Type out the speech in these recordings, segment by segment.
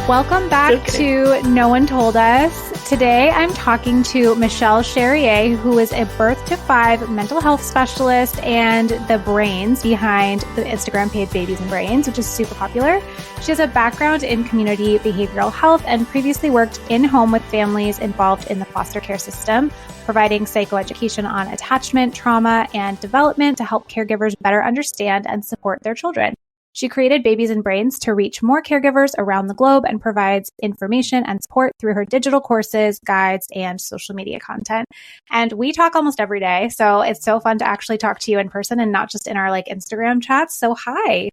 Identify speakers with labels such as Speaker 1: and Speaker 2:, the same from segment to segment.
Speaker 1: Welcome back to No One Told Us. Today I'm talking to Michelle Charriere, who is a birth to 5 mental health specialist and the brains behind the Instagram page Babies and Brains, which is super popular. She has a background in community behavioral health and previously worked in-home with families involved in the foster care system, providing psychoeducation on attachment, trauma, and development to help caregivers better understand and support their children. She created Babies and Brains to reach more caregivers around the globe and provides information and support through her digital courses, guides, and social media content. And we talk almost every day, so it's so fun to actually talk to you in person and not just in our Instagram chats. So hi.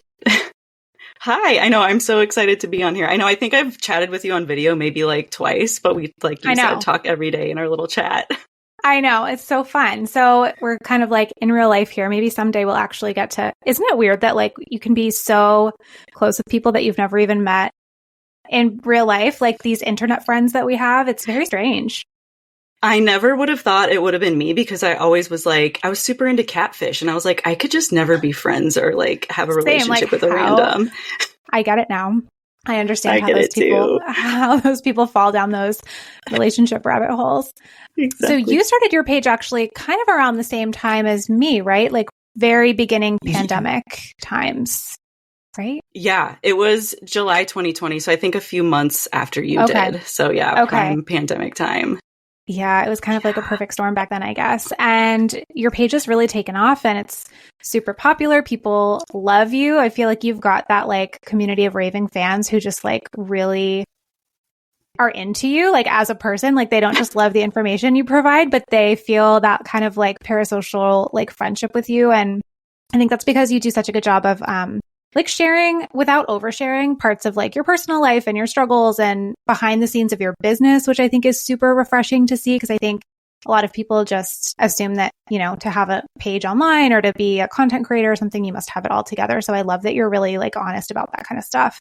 Speaker 2: Hi, I know. I'm so excited to be on here. I think I've chatted with you on video maybe twice, but we, you said, talk every day in our little chat.
Speaker 1: I know. It's so fun. So we're kind of in real life here. Maybe someday we'll actually get to, isn't it weird that you can be so close with people that you've never even met in real life? These internet friends that we have, it's very strange.
Speaker 2: I never would have thought it would have been me because I always was I was super into catfish and I was I could just never be friends or have a relationship with a random.
Speaker 1: I get it now. I understand how those people fall down those relationship rabbit holes. Exactly. So you started your page actually kind of around the same time as me, right? Very beginning pandemic times, right?
Speaker 2: Yeah, it was July 2020. So I think a few months after you did. So prime pandemic time.
Speaker 1: Yeah, it was kind of a perfect storm back then, I guess. And your page has really taken off and it's super popular. People love you. I feel you've got that community of raving fans who just really are into you as a person. They don't just love the information you provide, but they feel that kind of parasocial friendship with you. And I think that's because you do such a good job of sharing without oversharing parts of your personal life and your struggles and behind the scenes of your business, which I think is super refreshing to see because I think a lot of people just assume that, to have a page online or to be a content creator or something, you must have it all together. So I love that you're really honest about that kind of stuff.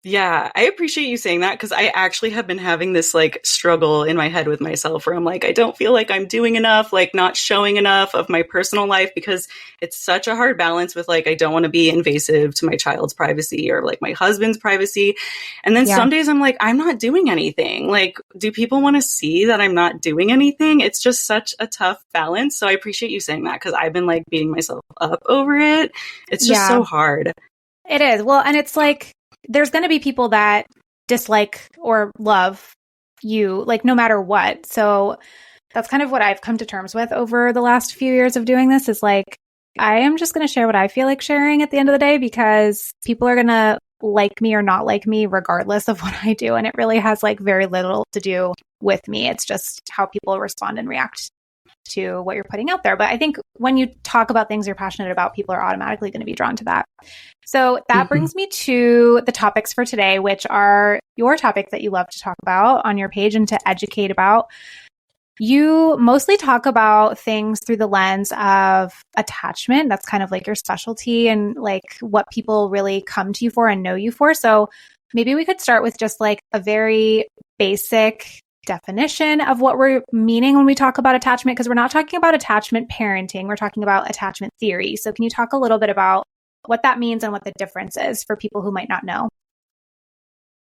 Speaker 2: Yeah, I appreciate you saying that because I actually have been having this struggle in my head with myself where I'm I don't feel I'm doing enough, not showing enough of my personal life because it's such a hard balance with I don't want to be invasive to my child's privacy or my husband's privacy. And then some days I'm I'm not doing anything. Do people want to see that I'm not doing anything? It's just such a tough balance. So I appreciate you saying that because I've been beating myself up over it. It's just so hard.
Speaker 1: It is. Well, and it's there's going to be people that dislike or love you, no matter what. So that's kind of what I've come to terms with over the last few years of doing this is I am just going to share what I feel like sharing at the end of the day because people are going to like me or not like me regardless of what I do. And it really has very little to do with me. It's just how people respond and react to what you're putting out there. But I think when you talk about things you're passionate about, people are automatically going to be drawn to that. So that brings me to the topics for today, which are your topics that you love to talk about on your page and to educate about. You mostly talk about things through the lens of attachment. That's kind of your specialty and what people really come to you for and know you for. So maybe we could start with just a very basic definition of what we're meaning when we talk about attachment, because we're not talking about attachment parenting. We're talking about attachment theory. So can you talk a little bit about what that means and what the difference is for people who might not know?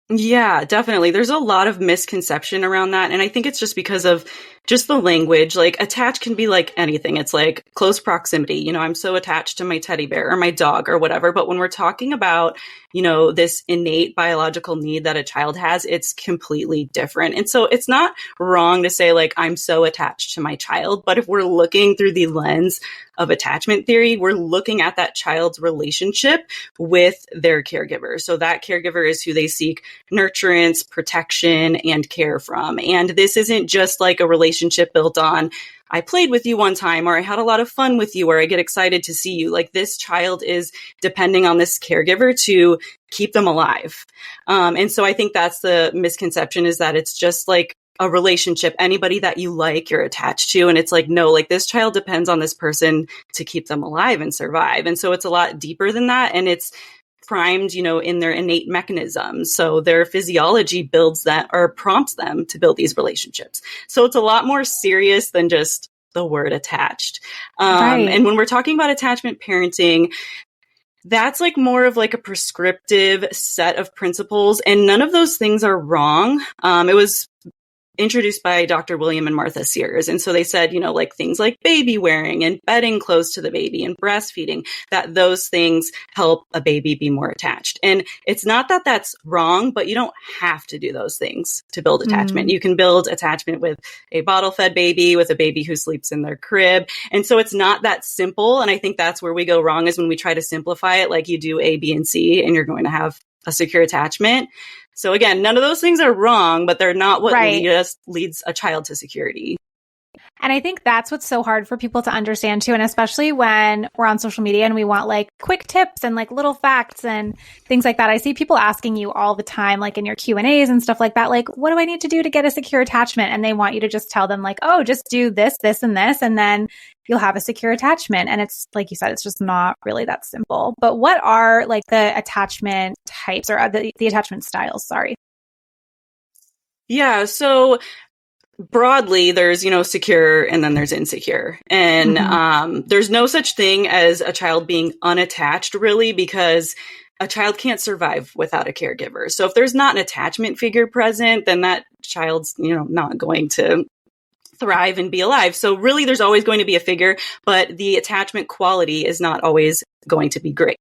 Speaker 2: Yeah, definitely. There's a lot of misconception around that. And I think it's just because of just the language. Attached can be anything. It's close proximity. I'm so attached to my teddy bear or my dog or whatever. But when we're talking about, this innate biological need that a child has, it's completely different. And so it's not wrong to say I'm so attached to my child. But if we're looking through the lens of attachment theory, we're looking at that child's relationship with their caregiver. So that caregiver is who they seek nurturance, protection, and care from. And this isn't just a relationship built on, I played with you one time, or I had a lot of fun with you, or I get excited to see you. This child is depending on this caregiver to keep them alive. And so I think that's the misconception is that it's just a relationship, anybody that you you're attached to. And it's no, this child depends on this person to keep them alive and survive. And so it's a lot deeper than that. And it's primed, in their innate mechanisms. So their physiology builds that or prompts them to build these relationships. So it's a lot more serious than just the word attached. Right. And when we're talking about attachment parenting, That's like more of like a prescriptive set of principles, and none of those things are wrong. It was introduced by Dr. William and Martha Sears. And so they said, like things like baby wearing and bedding close to the baby and breastfeeding, that those things help a baby be more attached. And it's not that that's wrong, but you don't have to do those things to build attachment. You can build attachment with a bottle fed baby, with a baby who sleeps in their crib. And so it's not that simple. And I think that's where we go wrong, is when we try to simplify it, like you do A, B, and C, and you're going to have a secure attachment. So again, none of those things are wrong, but they're not what leads a child to security.
Speaker 1: And I think that's what's so hard for people to understand too. And especially when we're on social media and we want like quick tips and like little facts and things like that. I see people asking you all the time, like in your Q&As and stuff like that, like, what do I need to do to get a secure attachment? And they want you to just tell them like, oh, just do this, this, and this, and then you'll have a secure attachment. And it's like you said, it's just not really that simple. But what are like the attachment types, or the attachment styles? Sorry.
Speaker 2: Yeah. So broadly, there's, secure, and then there's insecure. And there's no such thing as a child being unattached, really, because a child can't survive without a caregiver. So if there's not an attachment figure present, then that child's, not going to thrive and be alive. So really, there's always going to be a figure, but the attachment quality is not always going to be great.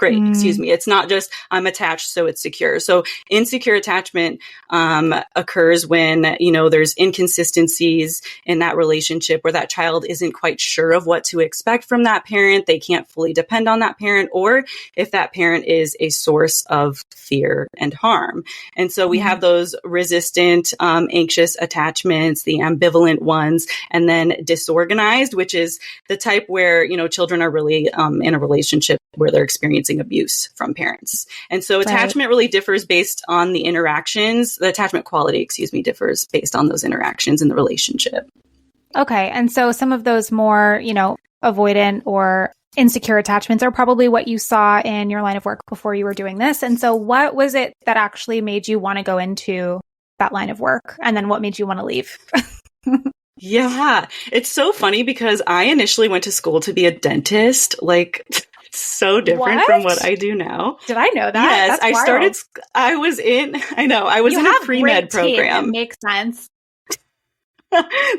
Speaker 2: Excuse me. It's not just I'm attached, so it's secure. So insecure attachment occurs when, there's inconsistencies in that relationship, where that child isn't quite sure of what to expect from that parent. They can't fully depend on that parent, or if that parent is a source of fear and harm. And so we have those resistant, anxious attachments, the ambivalent ones, and then disorganized, which is the type where, children are really in a relationship where they're experiencing abuse from parents. And so attachment really differs based on the interactions. The attachment quality, differs based on those interactions in the relationship.
Speaker 1: Okay. And so some of those more, avoidant or insecure attachments are probably what you saw in your line of work before you were doing this. And so what was it that actually made you want to go into that line of work? And then what made you want to leave?
Speaker 2: Yeah, it's so funny because I initially went to school to be a dentist, like so different from what I do now.
Speaker 1: Did I know that?
Speaker 2: Yes, I was in a pre-med program.
Speaker 1: It makes sense.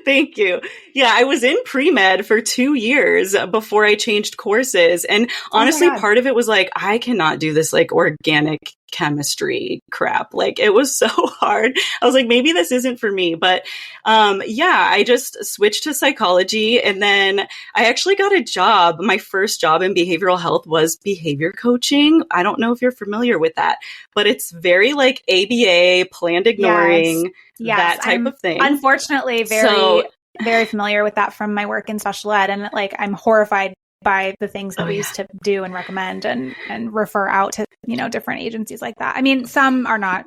Speaker 2: Thank you. Yeah, I was in pre-med for 2 years before I changed courses. And honestly, part of it was like, I cannot do this like organic chemistry crap. Like it was so hard. I was like, maybe this isn't for me. But I just switched to psychology. And then I actually got a job. My first job in behavioral health was behavior coaching. I don't know if you're familiar with that, but it's very like ABA, planned ignoring, that type of thing.
Speaker 1: Unfortunately, very familiar with that from my work in special ed. And like, I'm horrified by the things that we used to do and recommend and refer out to, different agencies like that. I mean, some are not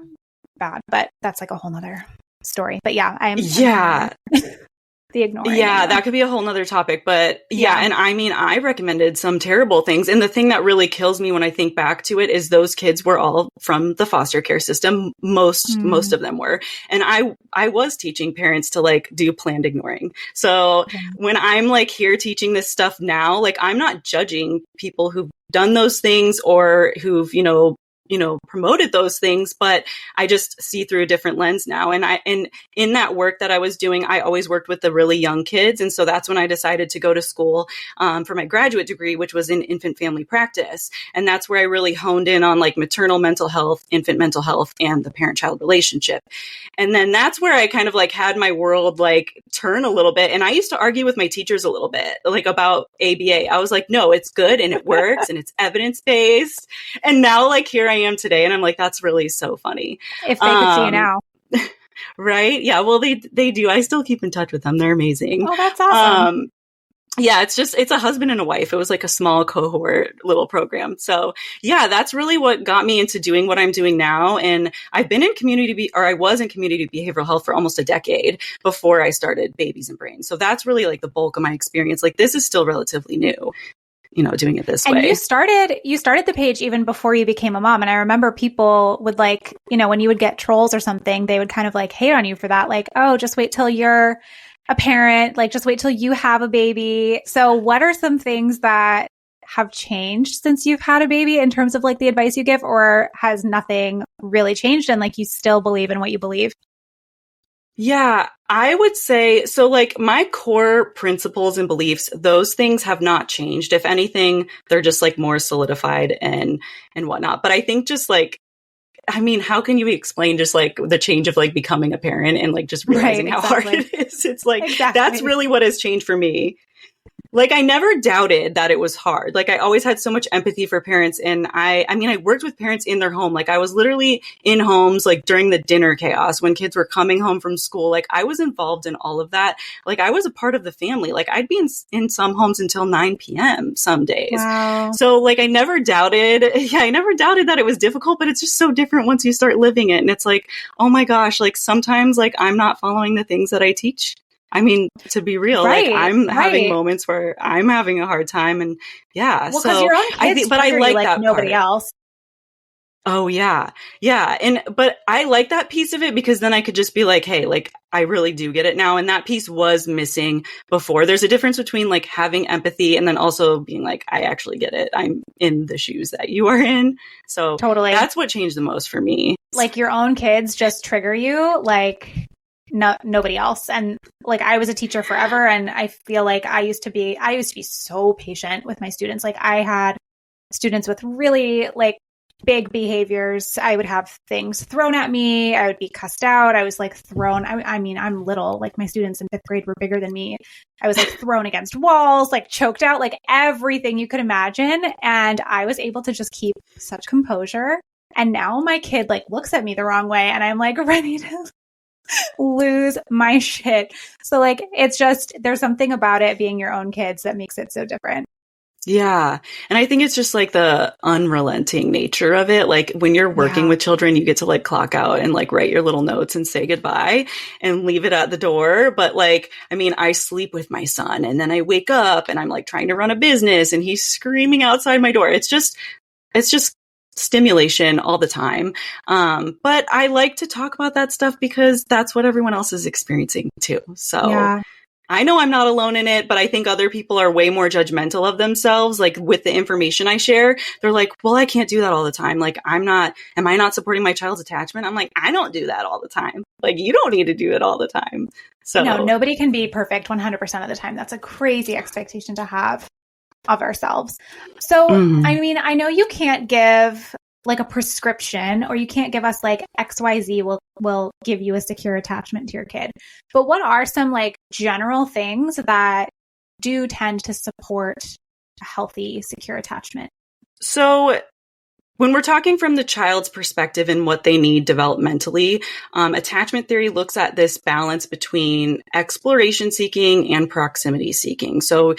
Speaker 1: bad, but that's like a whole nother story. But I'm the ignoring.
Speaker 2: Yeah, that could be a whole nother topic. But and I mean, I recommended some terrible things. And the thing that really kills me when I think back to it is those kids were all from the foster care system. Most of them were. And I was teaching parents to like do planned ignoring. So when I'm like here teaching this stuff now, like I'm not judging people who've done those things or who've, promoted those things, but I just see through a different lens now. And in that work that I was doing, I always worked with the really young kids. And so that's when I decided to go to school for my graduate degree, which was in infant family practice. And that's where I really honed in on like maternal mental health, infant mental health, and the parent-child relationship. And then that's where I kind of like had my world like turn a little bit. And I used to argue with my teachers a little bit like about ABA. I was like, no, it's good and it works and it's evidence-based. And now like here I am today, and I'm like, that's really so funny.
Speaker 1: If they could see you now.
Speaker 2: Right? Yeah, well, they do. I still keep in touch with them. They're amazing.
Speaker 1: Oh, that's awesome.
Speaker 2: It's a husband and a wife. It was like a small cohort little program. So yeah, that's really what got me into doing what I'm doing now. And I've been in I was in community behavioral health for almost a decade before I started Babies and Brains. So that's really like the bulk of my experience. Like this is still relatively new, doing it this way.
Speaker 1: And you started the page even before you became a mom. And I remember people would like, when you would get trolls or something, they would kind of like hate on you for that. Like, oh, just wait till you're a parent, like just wait till you have a baby. So what are some things that have changed since you've had a baby in terms of like the advice you give, or has nothing really changed and like you still believe in what you believe?
Speaker 2: Yeah, I would say so. Like my core principles and beliefs, those things have not changed. If anything, they're just like more solidified and whatnot. But I think just like, I mean, how can you explain just like the change of like becoming a parent and like just realizing how hard it is? It's like that's really what has changed for me. Like I never doubted that it was hard. Like I always had so much empathy for parents. And I mean, I worked with parents in their home. Like I was literally in homes, like during the dinner chaos when kids were coming home from school. Like I was involved in all of that. Like I was a part of the family. Like I'd be in some homes until 9 p.m. some days.
Speaker 1: Wow.
Speaker 2: So like I never doubted that it was difficult, but it's just so different once you start living it. And it's like, oh my gosh, like sometimes like I'm not following the things that I teach. I mean, to be real, like I'm having moments where I'm having a hard time, and yeah.
Speaker 1: Well, because your own kids, but I like that nobody
Speaker 2: part.
Speaker 1: else.
Speaker 2: Oh yeah, yeah, but I like that piece of it because then I could just be like, hey, like I really do get it now, and that piece was missing before. There's a difference between like having empathy and then also being like, I actually get it. I'm in the shoes that you are in, so
Speaker 1: totally
Speaker 2: that's what changed the most for me.
Speaker 1: Like your own kids just trigger you, like. Nobody else. And like I was a teacher forever, and I feel like I used to be so patient with my students. Like I had students with really like big behaviors. I would have things thrown at me. I would be cussed out. I was like thrown. I mean, I'm little, like my students in 5th grade were bigger than me. I was like thrown against walls, like choked out, like everything you could imagine. And I was able to just keep such composure. And now my kid like looks at me the wrong way and I'm like ready to lose my shit. So like, it's just, there's something about it being your own kids that makes it so different.
Speaker 2: Yeah. And I think it's just like the unrelenting nature of it. Like when you're working with children, you get to like clock out and like write your little notes and say goodbye and leave it at the door. But like, I mean, I sleep with my son and then I wake up and I'm like trying to run a business and he's screaming outside my door. It's just stimulation all the time. But I like to talk about that stuff because that's what everyone else is experiencing too. So I know I'm not alone in it, but I think other people are way more judgmental of themselves. Like with the information I share, they're like, well, I can't do that all the time. Like am I not supporting my child's attachment? I'm like, I don't do that all the time. Like you don't need to do it all the time. So
Speaker 1: no, nobody can be perfect 100% of the time. That's a crazy expectation to have of ourselves. So, I mean, I know you can't give like a prescription or you can't give us like XYZ will give you a secure attachment to your kid. But what are some like general things that do tend to support a healthy, secure attachment?
Speaker 2: So when we're talking from the child's perspective and what they need developmentally, attachment theory looks at this balance between exploration seeking and proximity seeking. So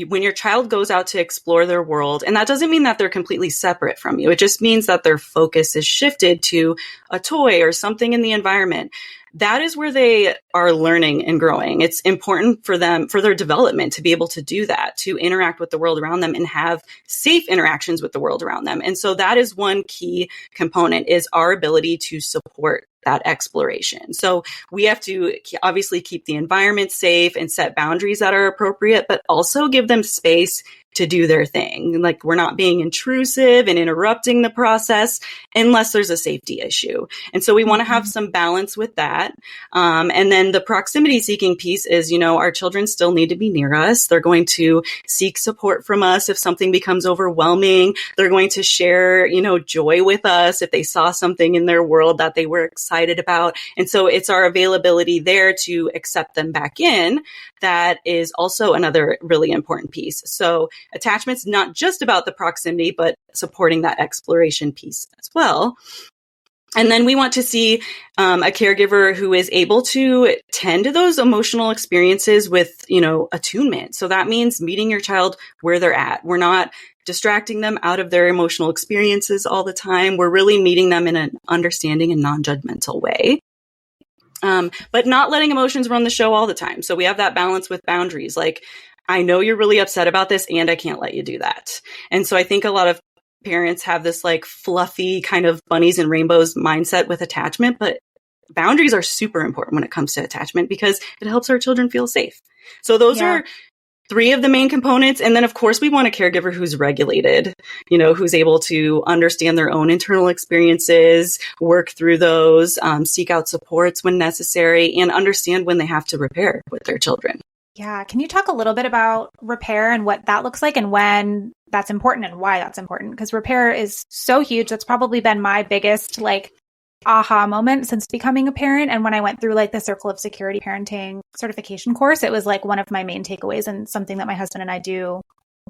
Speaker 2: when your child goes out to explore their world, and that doesn't mean that they're completely separate from you. It just means that their focus is shifted to a toy or something in the environment. That is where they are learning and growing. It's important for them, for their development, to be able to do that, to interact with the world around them and have safe interactions with the world around them. And so that is one key component, is our ability to support that exploration. So we have to obviously keep the environment safe and set boundaries that are appropriate, but also give them space to do their thing. Like we're not being intrusive and interrupting the process unless there's a safety issue. And so we want to have some balance with that. And then the proximity seeking piece is, our children still need to be near us. They're going to seek support from us if something becomes overwhelming. They're going to share, joy with us if they saw something in their world that they were excited about. And so it's our availability there to accept them back in. That is also another really important piece. So attachment's not just about the proximity, but supporting that exploration piece as well. And then we want to see a caregiver who is able to tend to those emotional experiences with, attunement. So that means meeting your child where they're at. We're not distracting them out of their emotional experiences all the time. We're really meeting them in an understanding and non-judgmental way. But not letting emotions run the show all the time. So we have that balance with boundaries. Like, I know you're really upset about this and I can't let you do that. And so I think a lot of parents have this like fluffy kind of bunnies and rainbows mindset with attachment, but boundaries are super important when it comes to attachment because it helps our children feel safe. So those are three of the main components. And then, of course, we want a caregiver who's regulated, who's able to understand their own internal experiences, work through those, seek out supports when necessary, and understand when they have to repair with their children.
Speaker 1: Yeah. Can you talk a little bit about repair and what that looks like and when that's important and why that's important? Because repair is so huge. That's probably been my biggest aha moment since becoming a parent. And when I went through the Circle of Security Parenting certification course, it was one of my main takeaways and something that my husband and I do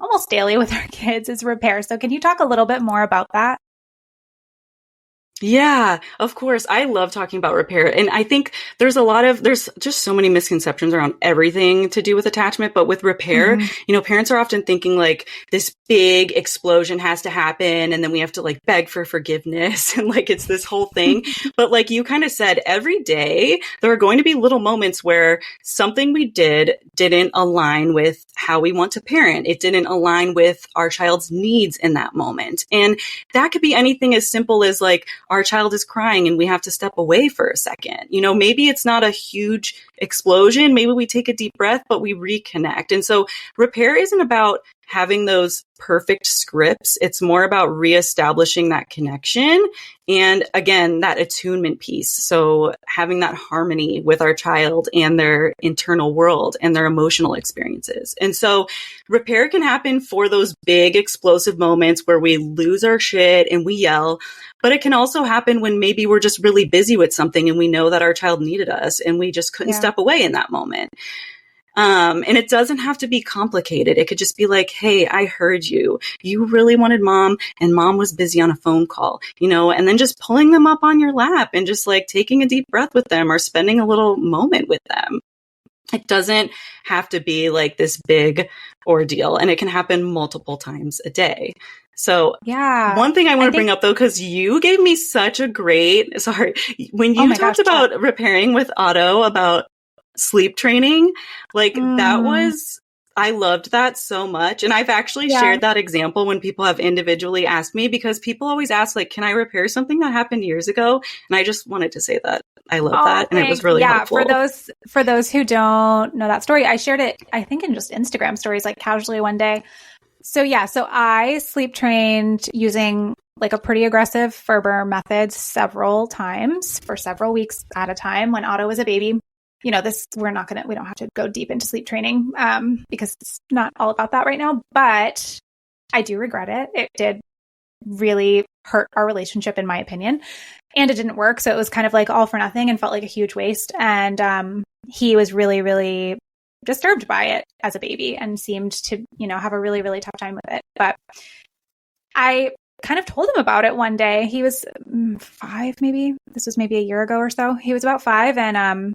Speaker 1: almost daily with our kids is repair. So can you talk a little bit more about that?
Speaker 2: Yeah, of course. I love talking about repair. And I think there's just so many misconceptions around everything to do with attachment. But with repair, parents are often thinking this big explosion has to happen. And then we have to beg for forgiveness. And it's this whole thing. But like you kind of said, every day there are going to be little moments where something we didn't align with how we want to parent. It didn't align with our child's needs in that moment. And that could be anything as simple as our child is crying and we have to step away for a second. Maybe it's not a huge explosion. Maybe we take a deep breath, but we reconnect. And so repair isn't about having those perfect scripts. It's more about reestablishing that connection. And again, that attunement piece. So having that harmony with our child and their internal world and their emotional experiences. And so repair can happen for those big explosive moments where we lose our shit and we yell, but it can also happen when maybe we're just really busy with something and we know that our child needed us and we just couldn't step away in that moment. And it doesn't have to be complicated. It could just be hey, I heard you. You really wanted mom and mom was busy on a phone call, and then just pulling them up on your lap and just taking a deep breath with them or spending a little moment with them. It doesn't have to be this big ordeal, and it can happen multiple times a day. So one thing I want to bring up though, because you gave me such a great, when you talked about repairing with Otto about sleep training, that was, I loved that so much. And I've actually shared that example when people have individually asked me, because people always ask, can I repair something that happened years ago? And I just wanted to say that I love that. And it was really helpful.
Speaker 1: For those who don't know that story, I shared it, I think in just Instagram stories, casually one day. So I sleep trained using a pretty aggressive Ferber method several times for several weeks at a time when Otto was a baby. We don't have to go deep into sleep training because it's not all about that right now, but I do regret it. It did really hurt our relationship, in my opinion, and it didn't work. So it was kind of all for nothing and felt like a huge waste. And he was really, really disturbed by it as a baby and seemed to, have a really, really tough time with it. But I kind of told him about it one day. He was 5, maybe. This was maybe a year ago or so. He was about 5, and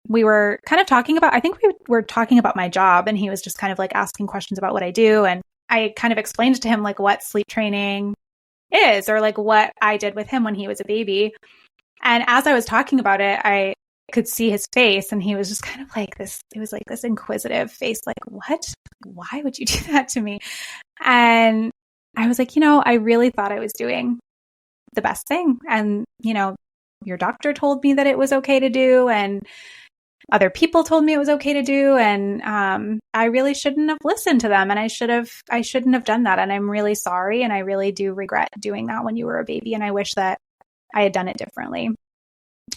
Speaker 1: we were kind of talking about, I think we were talking about my job, and he was just kind of asking questions about what I do. And I kind of explained to him what sleep training is, or what I did with him when he was a baby. And as I was talking about it, I could see his face, and he was just kind of this, it was this inquisitive face, what? Why would you do that to me? And I was I really thought I was doing the best thing. And, your doctor told me that it was okay to do, and other people told me it was okay to do. And I really shouldn't have listened to them. And I shouldn't have done that. And I'm really sorry. And I really do regret doing that when you were a baby. And I wish that I had done it differently.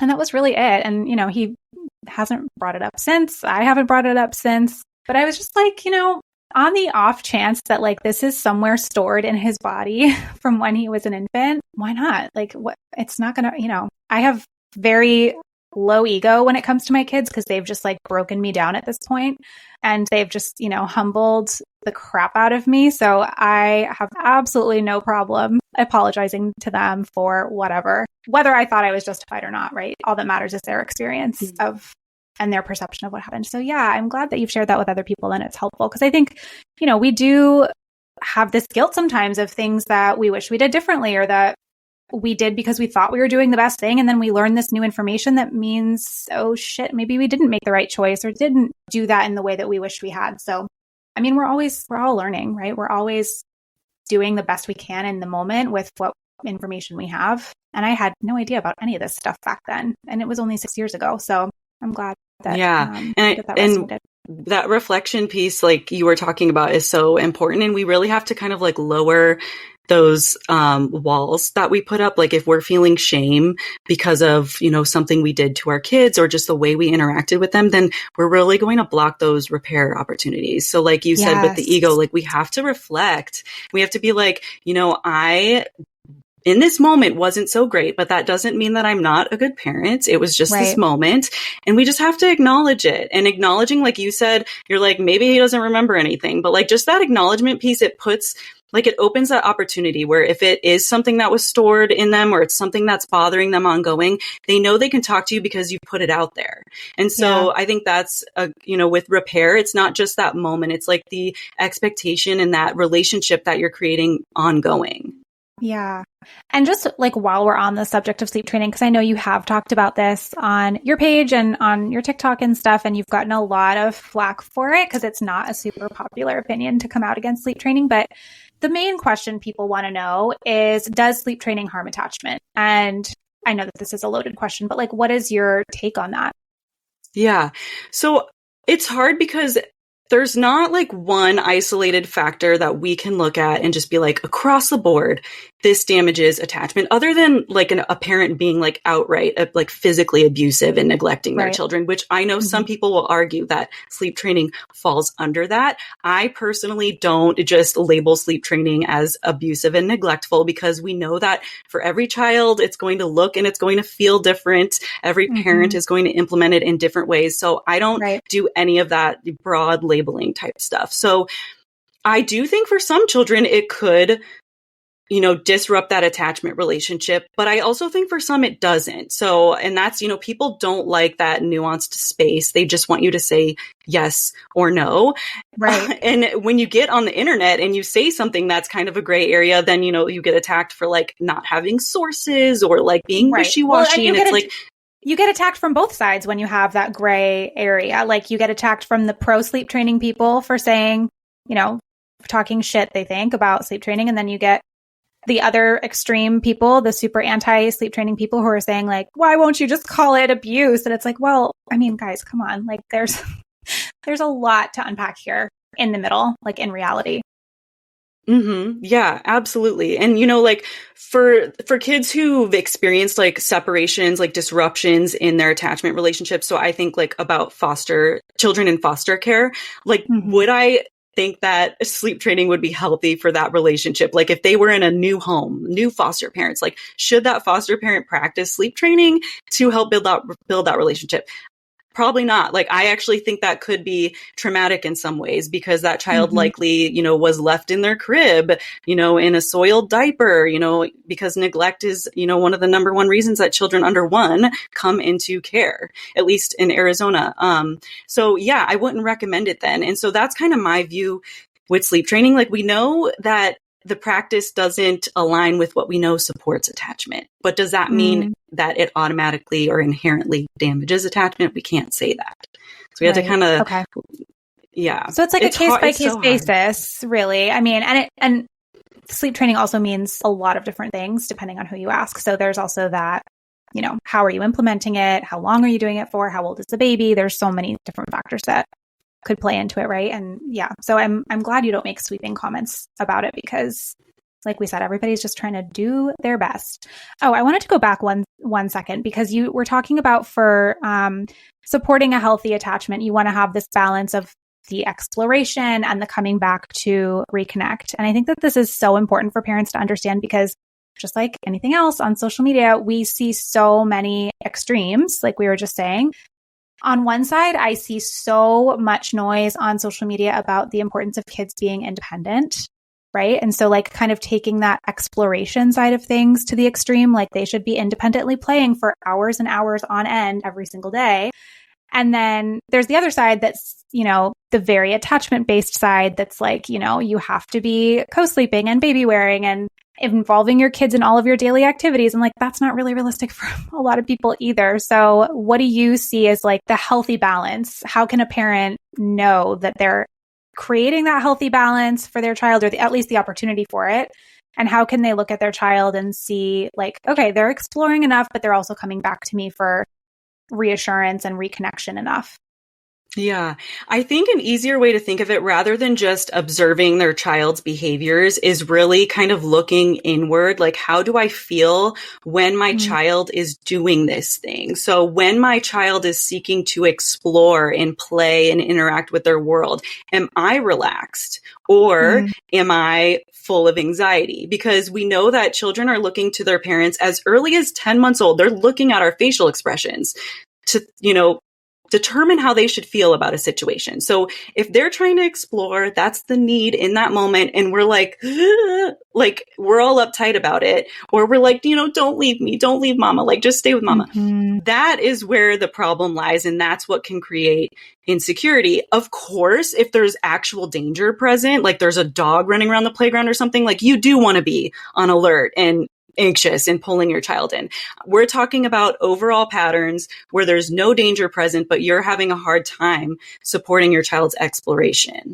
Speaker 1: And that was really it. And, he hasn't brought it up since. I haven't brought it up since. But I was just on the off chance that this is somewhere stored in his body from when he was an infant, why not? What? It's not going to, I have very low ego when it comes to my kids because they've just broken me down at this point, and they've just, humbled the crap out of me. So I have absolutely no problem apologizing to them for whether I thought I was justified or not, right? All that matters is their experience of and their perception of what happened. So yeah, I'm glad that you've shared that with other people and it's helpful, because I think, we do have this guilt sometimes of things that we wish we did differently, or that we did because we thought we were doing the best thing. And then we learn this new information that means, oh shit, maybe we didn't make the right choice or didn't do that in the way that we wished we had. So, I mean, we're all learning, right? We're always doing the best we can in the moment with what information we have. And I had no idea about any of this stuff back then. And it was only 6 years ago. So I'm glad that,
Speaker 2: that resonated. that reflection piece, like you were talking about, is so important. And we really have to kind of like lower those walls that we put up. Like if we're feeling shame because of, you know, something we did to our kids or just the way we interacted with them, then we're really going to block those repair opportunities. So like you said with the ego, like we have to reflect. We have to be like, you know, I in this moment wasn't so great, but that doesn't mean that I'm not a good parent. It was just this moment. And we just have to acknowledge it. And acknowledging, like you said, you're like, maybe he doesn't remember anything, but like just that acknowledgement piece, it puts, like it opens that opportunity where if it is something that was stored in them or it's something that's bothering them ongoing, they know they can talk to you because you put it out there. And so I think that's, you know, with repair, it's not just that moment. It's like the expectation and that relationship that you're creating ongoing.
Speaker 1: Yeah. And just like while we're on the subject of sleep training, because I know you have talked about this on your page and on your TikTok and stuff, and you've gotten a lot of flack for it because it's not a super popular opinion to come out against sleep training. But the main question people want to know is, does sleep training harm attachment? And I know that this is a loaded question, but like, what is your take on that?
Speaker 2: Yeah. So it's hard because there's not like one isolated factor that we can look at and just be like, across the board, this damages attachment, other than like a parent being like outright like physically abusive and neglecting their children, which I know some people will argue that sleep training falls under that. I personally don't just label sleep training as abusive and neglectful, because we know that for every child, it's going to look and it's going to feel different. Every parent is going to implement it in different ways. So I don't do any of that broad labeling type stuff. So I do think for some children, it could, you know, disrupt that attachment relationship. But I also think for some it doesn't. So, and that's, you know, people don't like that nuanced space. They just want you to say yes or no. Right. And when you get on the internet and you say something that's kind of a gray area, then, you know, you get attacked for like not having sources or like being wishy-washy.
Speaker 1: Well,
Speaker 2: and it's like,
Speaker 1: you get attacked from both sides when you have that gray area. Like you get attacked from the pro sleep training people for saying, you know, talking shit, they think, about sleep training. And then you get the other extreme people, the super anti-sleep training people, who are saying like, why won't you just call it abuse? And it's like, well, I mean, guys, come on. Like there's a lot to unpack here in the middle, like in reality.
Speaker 2: Yeah, absolutely. And, you know, like for kids who've experienced like separations, like disruptions in their attachment relationships. So I think like about children in foster care, like would I think that sleep training would be healthy for that relationship? Like if they were in a new home, new foster parents, like should that foster parent practice sleep training to help build that relationship? Probably not. Like, I actually think that could be traumatic in some ways, because that child likely, you know, was left in their crib, you know, in a soiled diaper, you know, because neglect is, you know, one of the number one reasons that children under 1 come into care, at least in Arizona. So yeah, I wouldn't recommend it then. And so that's kind of my view with sleep training. Like we know that the practice doesn't align with what we know supports attachment. But does that mean that it automatically or inherently damages attachment? We can't say that. So we have to kind of, yeah.
Speaker 1: So it's like a case-by-case basis, really. I mean, and sleep training also means a lot of different things depending on who you ask. So there's also that, you know, how are you implementing it? How long are you doing it for? How old is the baby? There's so many different factors that could play into it, right? And yeah, so I'm glad you don't make sweeping comments about it, because like we said, everybody's just trying to do their best. Oh, I wanted to go back one second, because you were talking about for supporting a healthy attachment, you want to have this balance of the exploration and the coming back to reconnect. And I think that this is so important for parents to understand, because just like anything else on social media, we see so many extremes, like we were just saying. On one side, I see so much noise on social media about the importance of kids being independent, right? And so like kind of taking that exploration side of things to the extreme, like they should be independently playing for hours and hours on end every single day. And then there's the other side that's, you know, the very attachment-based side that's like, you know, you have to be co-sleeping and baby wearing and involving your kids in all of your daily activities. And like, that's not really realistic for a lot of people either. So what do you see as like the healthy balance? How can a parent know that they're creating that healthy balance for their child, or at least the opportunity for it? And how can they look at their child and see like, okay, they're exploring enough, but they're also coming back to me for reassurance and reconnection enough?
Speaker 2: Yeah. I think an easier way to think of it, rather than just observing their child's behaviors, is really kind of looking inward. Like, how do I feel when my child is doing this thing? So when my child is seeking to explore and play and interact with their world, am I relaxed or am I full of anxiety? Because we know that children are looking to their parents as early as 10 months old. They're looking at our facial expressions to, determine how they should feel about a situation. So if they're trying to explore, that's the need in that moment. And we're like we're all uptight about it. Or we're like, don't leave me. Don't leave mama. Like, just stay with mama. That is where the problem lies. And that's what can create insecurity. Of course, if there's actual danger present, like there's a dog running around the playground or something, like you do want to be on alert and anxious and pulling your child in. We're talking about overall patterns where there's no danger present, but you're having a hard time supporting your child's exploration.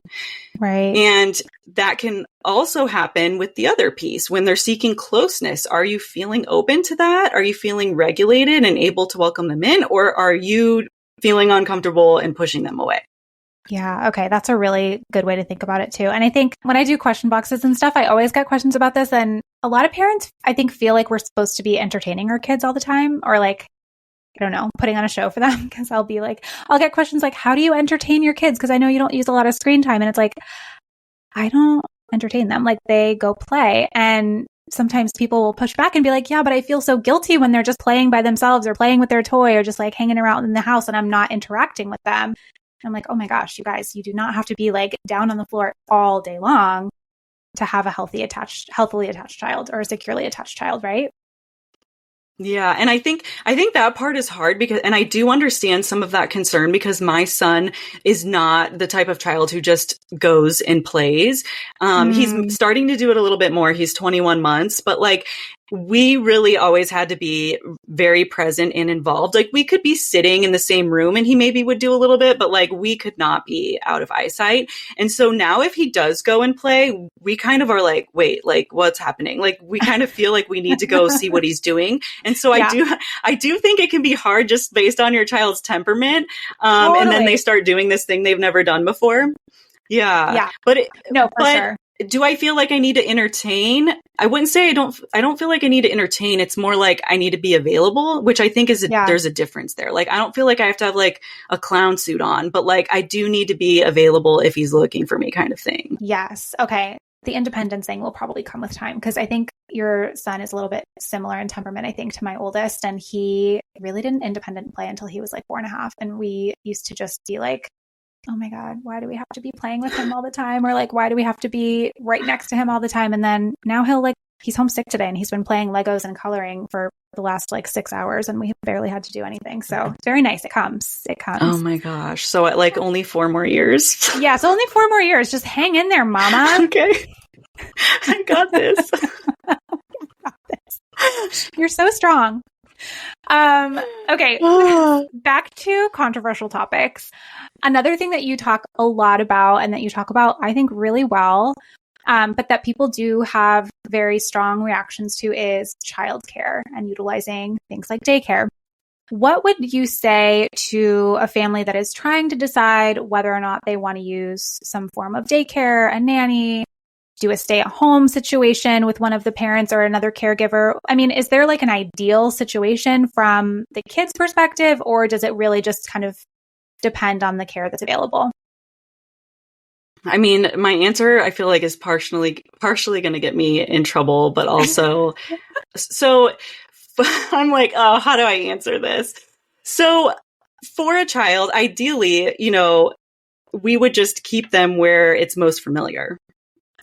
Speaker 1: Right.
Speaker 2: And that can also happen with the other piece when they're seeking closeness. Are you feeling open to that? Are you feeling regulated and able to welcome them in? Or are you feeling uncomfortable and pushing them away?
Speaker 1: Yeah. Okay. That's a really good way to think about it too. And I think when I do question boxes and stuff, I always get questions about this. And a lot of parents, I think, feel like we're supposed to be entertaining our kids all the time, or like, I don't know, putting on a show for them. Cause I'll get questions like, how do you entertain your kids? Cause I know you don't use a lot of screen time. And it's like, I don't entertain them. Like, they go play. And sometimes people will push back and be like, yeah, but I feel so guilty when they're just playing by themselves or playing with their toy or just like hanging around in the house and I'm not interacting with them. I'm like, oh my gosh, you guys, you do not have to be like down on the floor all day long to have a healthily attached child or a securely attached child, right?
Speaker 2: Yeah. And I think that part is hard and I do understand some of that concern because my son is not the type of child who just goes and plays. He's starting to do it a little bit more. He's 21 months, but like, we really always had to be very present and involved. Like, we could be sitting in the same room and he maybe would do a little bit, but like, we could not be out of eyesight. And so now if he does go and play, we kind of are like, wait, like, what's happening? Like, we kind of feel like we need to go see what he's doing. And so I do think it can be hard just based on your child's temperament.
Speaker 1: Totally.
Speaker 2: And then they start doing this thing they've never done before. Yeah.
Speaker 1: Yeah.
Speaker 2: But
Speaker 1: sure.
Speaker 2: Do I feel like I need to entertain? I wouldn't say I don't feel like I need to entertain. It's more like I need to be available, which I think there's a difference there. Like, I don't feel like I have to have like a clown suit on, but like, I do need to be available if he's looking for me, kind of thing.
Speaker 1: Yes. Okay. The independence thing will probably come with time because I think your son is a little bit similar in temperament, I think, to my oldest. And he really didn't independent play until he was like 4.5. And we used to just be like, oh my God, why do we have to be playing with him all the time? Or like, why do we have to be right next to him all the time? And then now he's homesick today and he's been playing Legos and coloring for the last like 6 hours and we barely had to do anything. So it's very nice. It comes.
Speaker 2: Oh my gosh. So like only 4 more years.
Speaker 1: Yeah. So only 4 more years. Just hang in there, mama.
Speaker 2: Okay. I got this.
Speaker 1: You're so strong. Okay. Back to controversial topics. Another thing that you talk a lot about and that you talk about, I think, really well, but that people do have very strong reactions to is childcare and utilizing things like daycare. What would you say to a family that is trying to decide whether or not they want to use some form of daycare, a nanny, do a stay-at-home situation with one of the parents or another caregiver? I mean, is there like an ideal situation from the kid's perspective, or does it really just kind of depend on the care that's available?
Speaker 2: I mean, my answer, I feel like, is partially going to get me in trouble, but also, so I'm like, oh, how do I answer this? So for a child, ideally, we would just keep them where it's most familiar.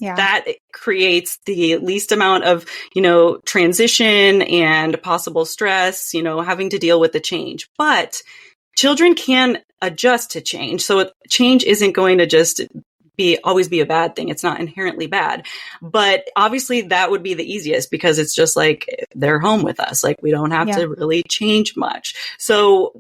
Speaker 2: Yeah. That creates the least amount of, transition and possible stress, having to deal with the change. But children can adjust to change. So change isn't going to just always be a bad thing. It's not inherently bad. But obviously that would be the easiest because it's just like they're home with us. Like, we don't have to really change much. So,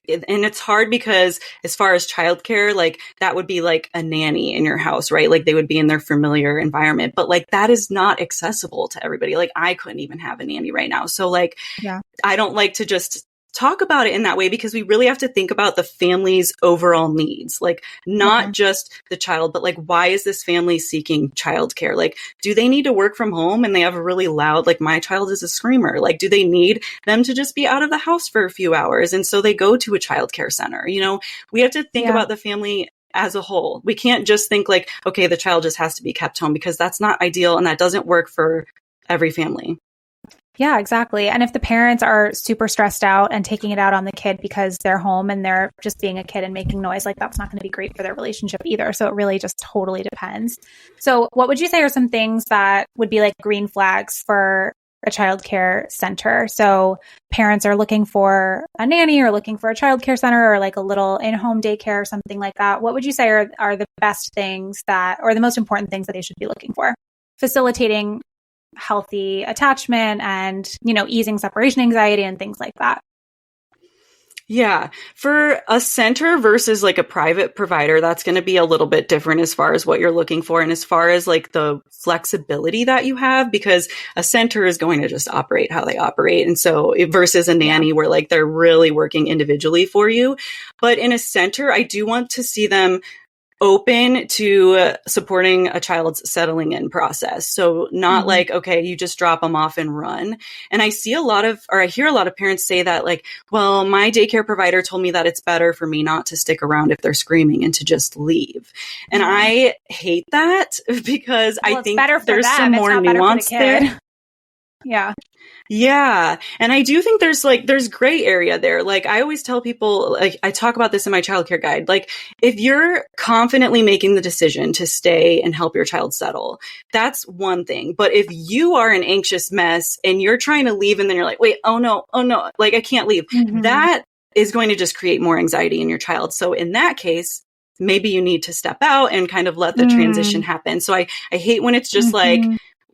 Speaker 2: and it's hard because as far as childcare, like that would be like a nanny in your house, right? Like they would be in their familiar environment, but like that is not accessible to everybody. Like I couldn't even have a nanny right now. So like, I don't like to just talk about it in that way, because we really have to think about the family's overall needs, like not just the child, but like, why is this family seeking childcare? Like, do they need to work from home and they have a really loud, like my child is a screamer. Like, do they need them to just be out of the house for a few hours? And so they go to a childcare center. You know, we have to think about the family as a whole. We can't just think like, okay, the child just has to be kept home, because that's not ideal and that doesn't work for every family.
Speaker 1: Yeah, exactly. And if the parents are super stressed out and taking it out on the kid because they're home and they're just being a kid and making noise, like that's not going to be great for their relationship either. So it really just totally depends. So what would you say are some things that would be like green flags for a childcare center? So parents are looking for a nanny or looking for a childcare center or like a little in-home daycare or something like that. What would you say are the best things that, or the most important things that they should be looking for? Facilitating healthy attachment and, you know, easing separation anxiety and things like that.
Speaker 2: Yeah. For a center versus like a private provider, that's going to be a little bit different as far as what you're looking for and as far as like the flexibility that you have, because a center is going to just operate how they operate. And so versus a nanny where like they're really working individually for you. But in a center, I do want to see them open to supporting a child's settling in process. So not like, okay, you just drop them off and run. And I hear a lot of parents say that like, well, my daycare provider told me that it's better for me not to stick around if they're screaming and to just leave. And I hate that, because I think there's some more nuance there.
Speaker 1: Yeah.
Speaker 2: Yeah. And I do think there's gray area there. Like I always tell people, like I talk about this in my childcare guide, like if you're confidently making the decision to stay and help your child settle, that's one thing. But if you are an anxious mess and you're trying to leave and then you're like, wait, oh no, like I can't leave, that is going to just create more anxiety in your child. So in that case, maybe you need to step out and kind of let the transition happen. So I hate when it's just like,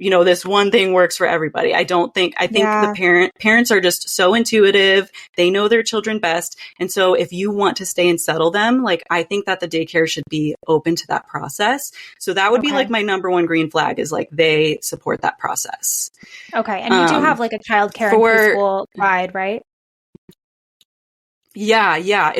Speaker 2: you know, this one thing works for everybody. I think the parents are just so intuitive. They know their children best. And so if you want to stay and settle them, like I think that the daycare should be open to that process. So that would be like my number one green flag, is like they support that process.
Speaker 1: Okay. And you do have like a childcare and preschool guide, right?
Speaker 2: Yeah.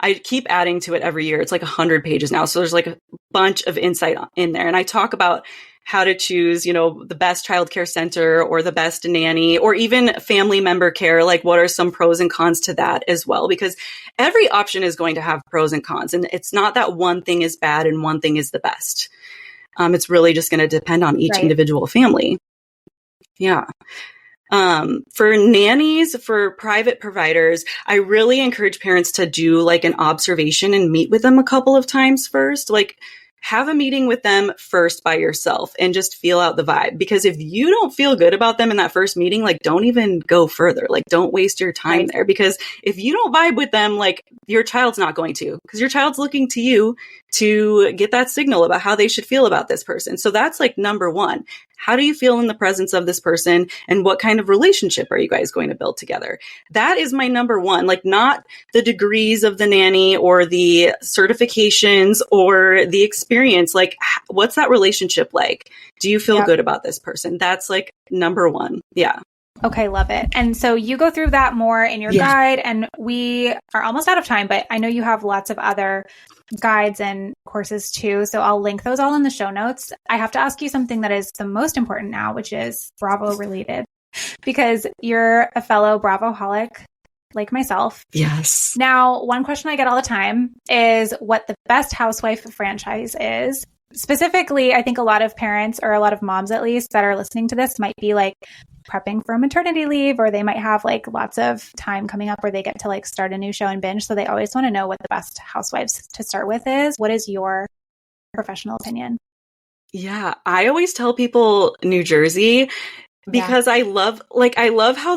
Speaker 2: I keep adding to it every year. It's like 100 pages now. So there's like a bunch of insight in there. And I talk about how to choose, you know, the best childcare center or the best nanny or even family member care. Like what are some pros and cons to that as well? Because every option is going to have pros and cons. And it's not that one thing is bad and one thing is the best. It's really just going to depend on each individual family. Yeah. For nannies, for private providers, I really encourage parents to do like an observation and meet with them a couple of times first. Like have a meeting with them first by yourself and just feel out the vibe. Because if you don't feel good about them in that first meeting, like don't even go further. Like don't waste your time there, because if you don't vibe with them, like your child's not going to, because your child's looking to you to get that signal about how they should feel about this person. So that's like number one. How do you feel in the presence of this person? And what kind of relationship are you guys going to build together? That is my number one, like not the degrees of the nanny or the certifications or the experience. Like, what's that relationship like? Do you feel good about this person? That's like number one. Yeah.
Speaker 1: Okay, love it. And so you go through that more in your guide, and we are almost out of time, but I know you have lots of other guides and courses too. So I'll link those all in the show notes. I have to ask you something that is the most important now, which is Bravo related, because you're a fellow Bravoholic like myself.
Speaker 2: Yes.
Speaker 1: Now, one question I get all the time is what the best housewife franchise is. Specifically, I think a lot of parents, or a lot of moms at least, that are listening to this might be like prepping for maternity leave, or they might have like lots of time coming up where they get to like start a new show and binge. So they always want to know what the best housewives to start with is. What is your professional opinion?
Speaker 2: Yeah, I always tell people New Jersey, because I love how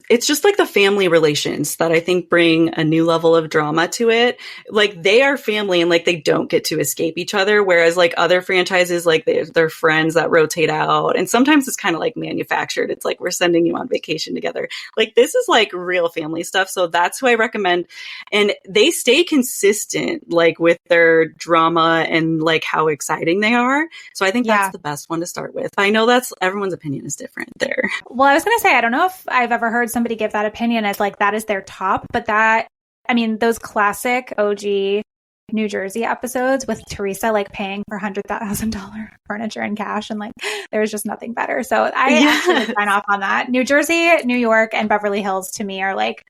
Speaker 2: it's just like the family relations that I think bring a new level of drama to it. Like they are family and like they don't get to escape each other. Whereas like other franchises, like they're friends that rotate out. And sometimes it's kind of like manufactured. It's like, we're sending you on vacation together. Like this is like real family stuff. So that's who I recommend. And they stay consistent, like with their drama and like how exciting they are. So I think that's the best one to start with. I know everyone's opinion is different there.
Speaker 1: Well, I was going to say, I don't know if I've ever heard somebody give that opinion as like that is their top, but those classic OG New Jersey episodes with Teresa like paying for $100,000 furniture in cash, and like there's just nothing better. So I actually would sign off on that. New Jersey, New York, and Beverly Hills to me are like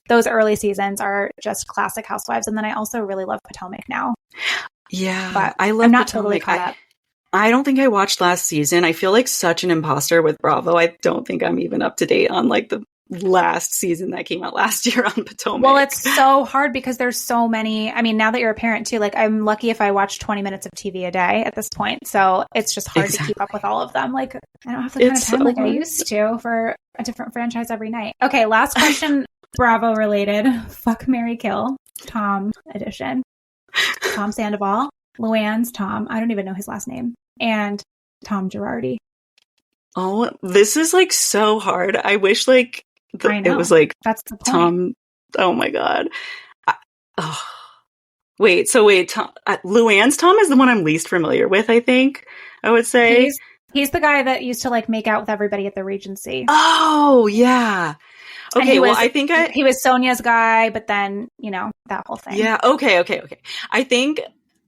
Speaker 1: those early seasons are just classic Housewives, and then I also really love Potomac now.
Speaker 2: Yeah,
Speaker 1: but
Speaker 2: I love
Speaker 1: I'm not
Speaker 2: Potomac.
Speaker 1: totally caught up.
Speaker 2: I don't think I watched last season. I feel like such an imposter with Bravo. I don't think I'm even up to date on like the last season that came out last year on Potomac.
Speaker 1: Well, it's so hard because there's so many. I mean, now that you're a parent too, like I'm lucky if I watch 20 minutes of TV a day at this point. So it's just hard to keep up with all of them. Like I don't have the kind of time like I used to for a different franchise every night. Okay, last question, Bravo related. Fuck, marry, kill. Tom edition. Tom Sandoval, Luann's Tom. I don't even know his last name. And Tom Girardi.
Speaker 2: Oh, this is like so hard. I wish like it was like
Speaker 1: that's the point.
Speaker 2: Tom. Oh my God. Wait, Tom, Luann's Tom is the one I'm least familiar with, I think I would say.
Speaker 1: He's the guy that used to like make out with everybody at the Regency.
Speaker 2: Oh, yeah. Okay,
Speaker 1: I think he was Sonia's guy, but then, that whole thing.
Speaker 2: Yeah, okay. I think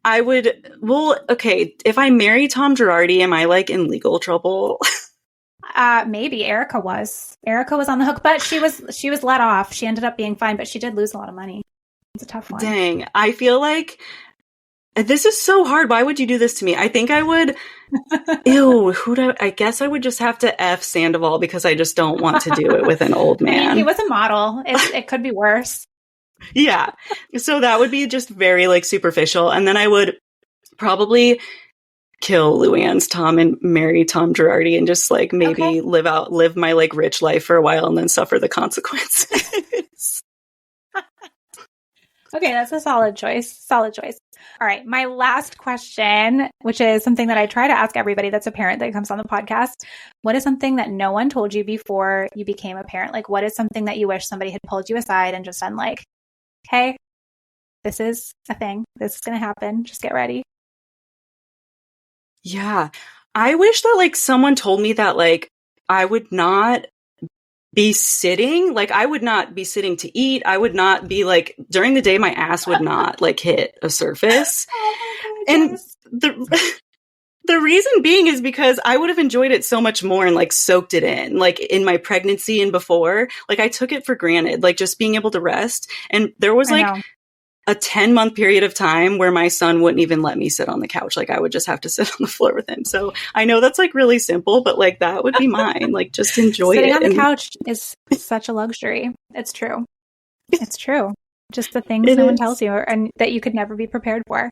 Speaker 2: I would, if I marry Tom Girardi, am I like in legal trouble?
Speaker 1: Maybe Erica was on the hook, but she was let off. She ended up being fine, but she did lose a lot of money. It's a tough one.
Speaker 2: Dang. I feel like this is so hard. Why would you do this to me? I think I would, I guess I would just have to F Sandoval because I just don't want to do it with an old man.
Speaker 1: I mean, he was a model. It could be worse.
Speaker 2: Yeah. So that would be just very like superficial. And then I would probably kill Luann's Tom and marry Tom Girardi and just like maybe live my like rich life for a while and then suffer the consequences.
Speaker 1: Okay, that's a solid choice. All right, my last question, which is something that I try to ask everybody that's a parent that comes on the podcast. What is something that no one told you before you became a parent? Like, what is something that you wish somebody had pulled you aside and just done like, hey, this is a thing. This is going to happen. Just get ready.
Speaker 2: Yeah. I wish that like someone told me that like I would not be sitting, like I would not be sitting to eat. I would not be like during the day, my ass would not like hit a surface. Oh my God, and the reason being is because I would have enjoyed it so much more and like soaked it in, like in my pregnancy and before, like I took it for granted, like just being able to rest. And there was like a 10-month period of time where my son wouldn't even let me sit on the couch. Like I would just have to sit on the floor with him. So I know that's like really simple, but like that would be mine. Like just enjoy
Speaker 1: Sitting
Speaker 2: it.
Speaker 1: Sitting on the couch is such a luxury. It's true. It's true. Just the things no one tells you and that you could never be prepared for.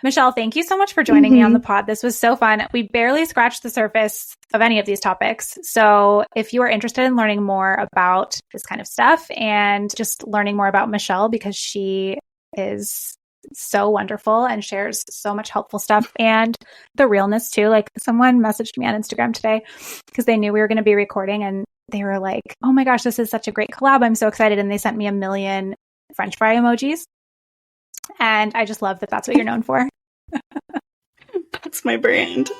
Speaker 1: Michelle, thank you so much for joining me on the pod. This was so fun. We barely scratched the surface of any of these topics. So if you are interested in learning more about this kind of stuff and just learning more about Michelle, because she is so wonderful and shares so much helpful stuff and the realness too. Like someone messaged me on Instagram today because they knew we were going to be recording and they were like, oh my gosh, this is such a great collab. I'm so excited. And they sent me 1 million French fry emojis. And I just love that that's what you're known for.
Speaker 2: That's my brand.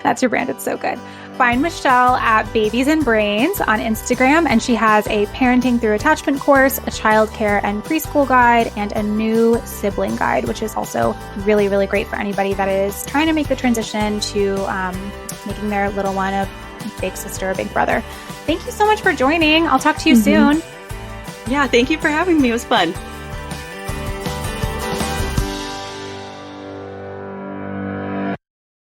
Speaker 1: That's your brand. It's so good. Find Michelle at Babies and Brains on Instagram. And she has a parenting through attachment course, a childcare and preschool guide, and a new sibling guide, which is also really, really great for anybody that is trying to make the transition to making their little one a big sister or big brother. Thank you so much for joining. I'll talk to you soon.
Speaker 2: Yeah, thank you for having me. It was fun.